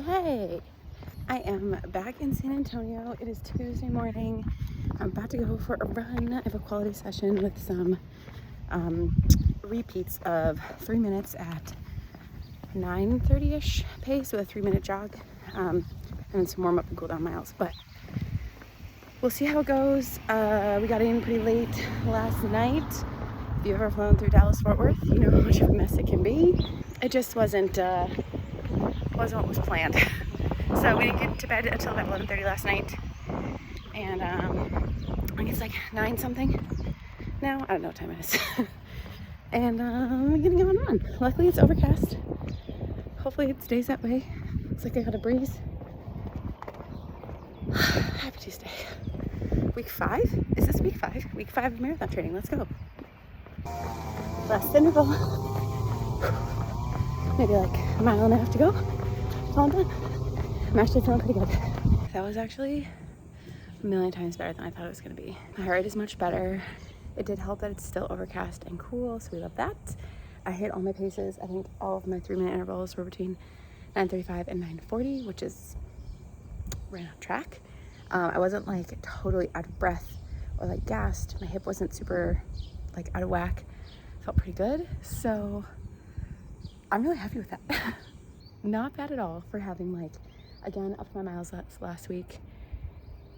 Hey, I am back in San Antonio. It is Tuesday morning. I'm about to go for a run. I have a quality session with some repeats of 3 minutes at 9:30-ish pace with a 3-minute jog, and then some warm up and cool down miles. But we'll see how it goes. We got in pretty late last night. If you've ever flown through Dallas-Fort Worth, you know how much of a mess it can be. It just wasn't what was planned. So we didn't get to bed until about 11:30 last night, and I think it's like 9 something now. I don't know what time it is. And I'm gonna go on a run. Luckily it's overcast. Hopefully it stays that way. Looks like I got a breeze. Happy Tuesday. Week 5? Is this week 5? Week 5 of marathon training. Let's go. Last interval. Maybe like a mile and a half to go. All done. I'm actually feeling pretty good. That was actually a million times better than I thought it was going to be. My heart rate is much better. It did help that it's still overcast and cool, so we love that. I hit all my paces. I think all of my 3-minute intervals were between 9:35 and 9:40, which is right on track. I wasn't like totally out of breath or like gassed. My hip wasn't super like out of whack. Felt pretty good, so I'm really happy with that. Not bad at all for having like, again, up to my miles last week,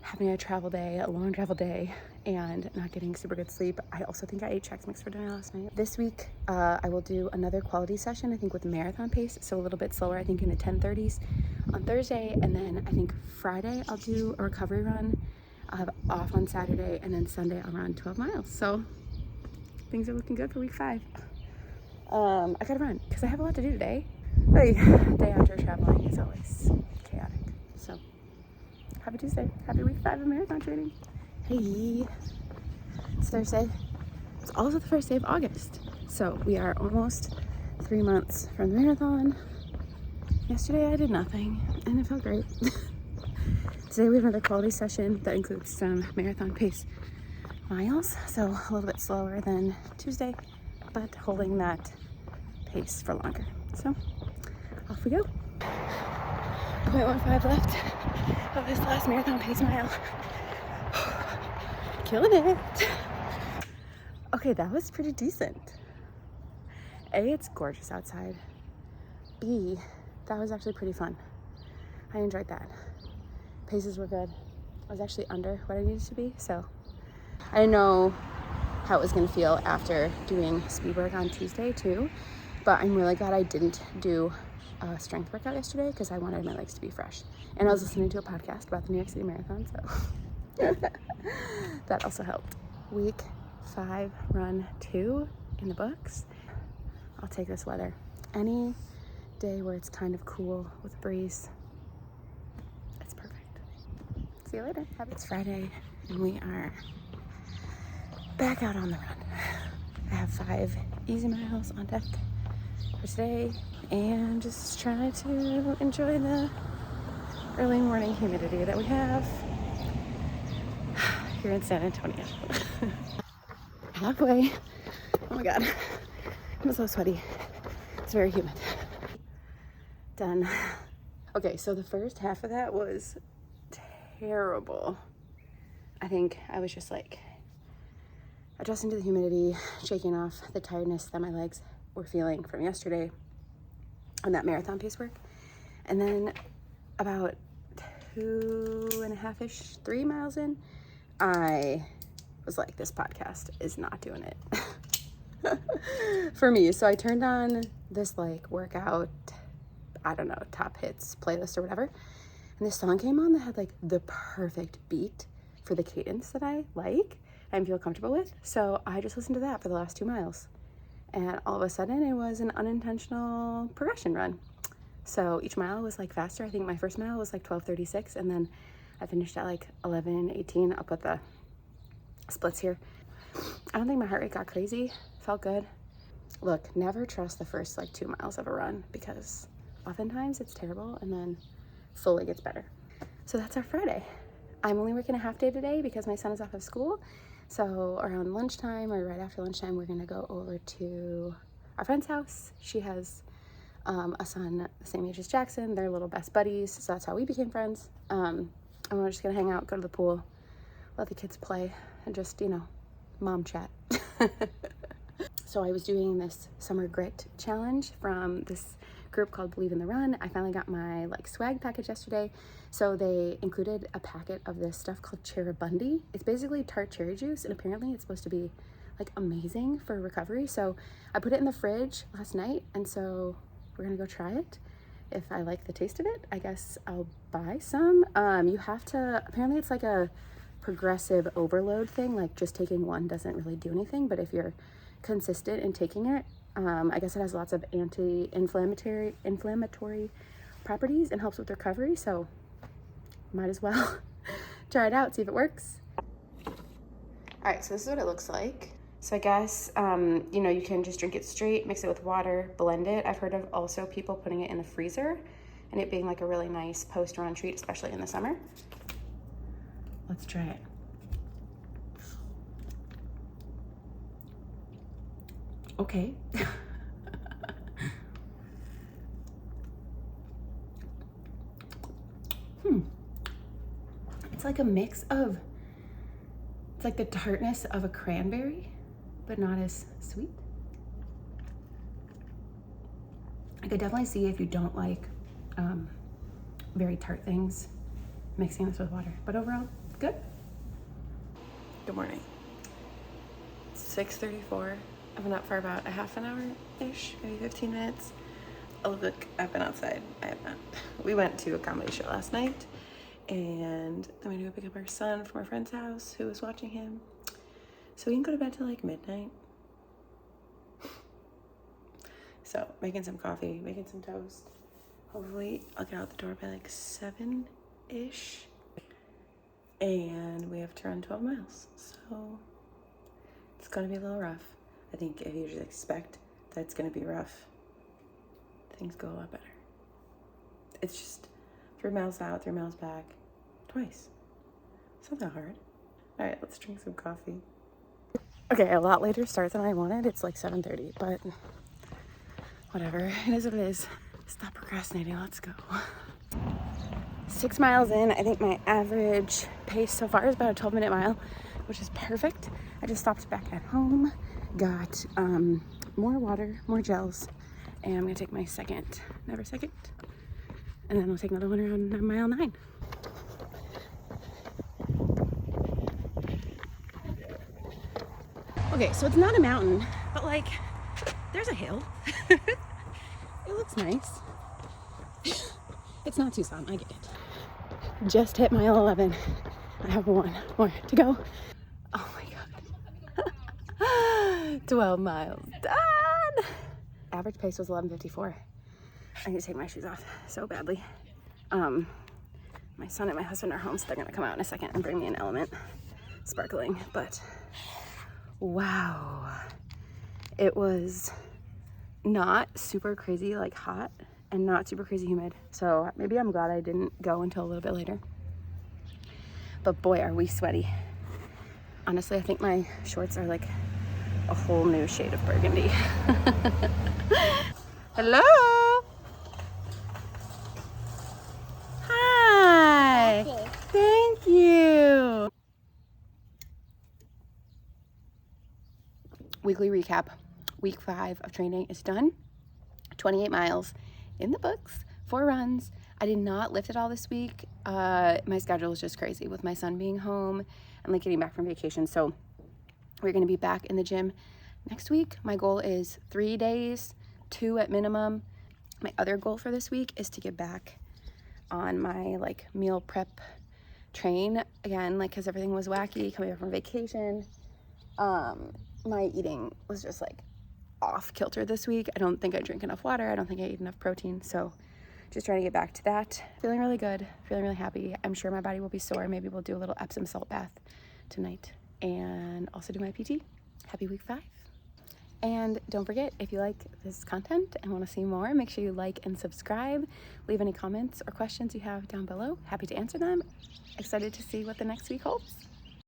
having a travel day, a long travel day, and not getting super good sleep. I also think I ate Chex Mix for dinner last night. This week, I will do another quality session, I think with marathon pace, so a little bit slower, I think in the 10:30s on Thursday, and then I think Friday I'll do a recovery run. I'll have off on Saturday, and then Sunday I'll run 12 miles. So things are looking good for week 5. I gotta run because I have a lot to do today. The day after traveling is always chaotic. So, happy Tuesday. Happy week 5 of marathon training. Hey, it's Thursday. It's also the first day of August. So, we are almost 3 months from the marathon. Yesterday I did nothing and it felt great. Today we have another quality session that includes some marathon pace miles. So, a little bit slower than Tuesday, but holding that pace for longer. So, off we go. 0.15 left of this last marathon pace mile. Killing it. Okay, that was pretty decent. A, it's gorgeous outside. B, that was actually pretty fun. I enjoyed that. Paces were good. I was actually under what I needed to be, so I didn't know how it was gonna feel after doing speed work on Tuesday too, but I'm really glad I didn't do a strength workout yesterday because I wanted my legs to be fresh. And I was listening to a podcast about the New York City Marathon, so that also helped. Week 5, run 2 in the books. I'll take this weather. Any day where it's kind of cool with a breeze, it's perfect. See you later. It's Friday and we are back out on the run. I have 5 easy miles on deck for today and just try to enjoy the early morning humidity that we have here in San Antonio. Halfway. Oh my god, I'm so sweaty. It's very humid. Done. Okay, so the first half of that was terrible. I think I was just like adjusting to the humidity, shaking off the tiredness that my legs were feeling from yesterday on that marathon pace work. And then about 2.5-ish, 3 miles in, I was like, this podcast is not doing it for me. So I turned on this like workout, I don't know, top hits playlist or whatever. And this song came on that had like the perfect beat for the cadence that I like and feel comfortable with. So I just listened to that for the last 2 miles. And all of a sudden it was an unintentional progression run. So each mile was like faster. I think my first mile was like 12:36 and then I finished at like 11:18. I'll put the splits here. I don't think my heart rate got crazy. Felt good. Look, never trust the first like 2 miles of a run because oftentimes it's terrible and then slowly gets better. So that's our Friday. I'm only working a half day today because my son is off of school. So around lunchtime or right after lunchtime, we're gonna go over to our friend's house. She has a son the same age as Jackson. They're little best buddies, so that's how we became friends. And we're just gonna hang out, go to the pool, let the kids play, and just, you know, mom chat. So I was doing this summer grit challenge from this group called Believe in the Run. I finally got my like swag package yesterday. So they included a packet of this stuff called Cherubundi. It's basically tart cherry juice, and apparently it's supposed to be like amazing for recovery. So I put it in the fridge last night, and so we're gonna go try it. If I like the taste of it, I guess I'll buy some. You have to, apparently it's like a progressive overload thing, like just taking one doesn't really do anything, but if you're consistent in taking it, I guess it has lots of anti-inflammatory properties and helps with recovery, so might as well try it out, see if it works. All right, so this is what it looks like. So I guess, you know, you can just drink it straight, mix it with water, blend it. I've heard of also people putting it in the freezer and it being like a really nice post-run treat, especially in the summer. Let's try it. Okay. It's like a mix of, it's like the tartness of a cranberry, but not as sweet. I could definitely see if you don't like very tart things, mixing this with water, but overall, good. Good morning. It's 6:34. I've been up for about a half an hour-ish, maybe 15 minutes. Oh, look, I've been outside. I have not. We went to a comedy show last night, and then we had to go pick up our son from our friend's house who was watching him. So we can go to bed till like midnight. So making some coffee, making some toast. Hopefully I'll get out the door by like 7-ish. And we have to run 12 miles. So it's gonna be a little rough. I think if you just expect that it's gonna be rough, things go a lot better. It's just 3 miles out, 3 miles back, twice. It's not that hard. All right, let's drink some coffee. Okay, a lot later start than I wanted. It's like 7:30, but whatever, it is what it is. Stop procrastinating, let's go. 6 miles in, I think my average pace so far is about a 12-minute mile, which is perfect. I just stopped back at home, got more water, more gels, and I'm gonna take my second, never second, and then we'll take another one around mile 9. Okay, so it's not a mountain, but like, there's a hill. It looks nice. It's not Tucson, I get it. Just hit mile 11. I have 1 more to go. Oh my God. 12 miles done. Average pace was 11:54. I need to take my shoes off so badly. My son and my husband are home, so they're gonna come out in a second and bring me an Element sparkling, but wow. It was not super crazy like hot and not super crazy humid, so maybe I'm glad I didn't go until a little bit later. But boy, are we sweaty. Honestly, I think my shorts are like a whole new shade of burgundy. Hello. Hi. Okay. Thank you. Weekly recap. Week 5 of training is done. 28 miles in the books, 4 runs. I did not lift it all this week. My schedule is just crazy with my son being home and like getting back from vacation. So we're gonna be back in the gym next week. My goal is 3 days, 2 at minimum. My other goal for this week is to get back on my like meal prep train again, like because everything was wacky coming back from vacation. My eating was just like off kilter this week. I don't think I drink enough water. I don't think I eat enough protein. So just trying to get back to that. Feeling really good, feeling really happy. I'm sure my body will be sore. Maybe we'll do a little Epsom salt bath tonight and also do my PT. Happy week 5. And don't forget, if you like this content and want to see more, make sure you like and subscribe. Leave any comments or questions you have down below. Happy to answer them. Excited to see what the next week holds.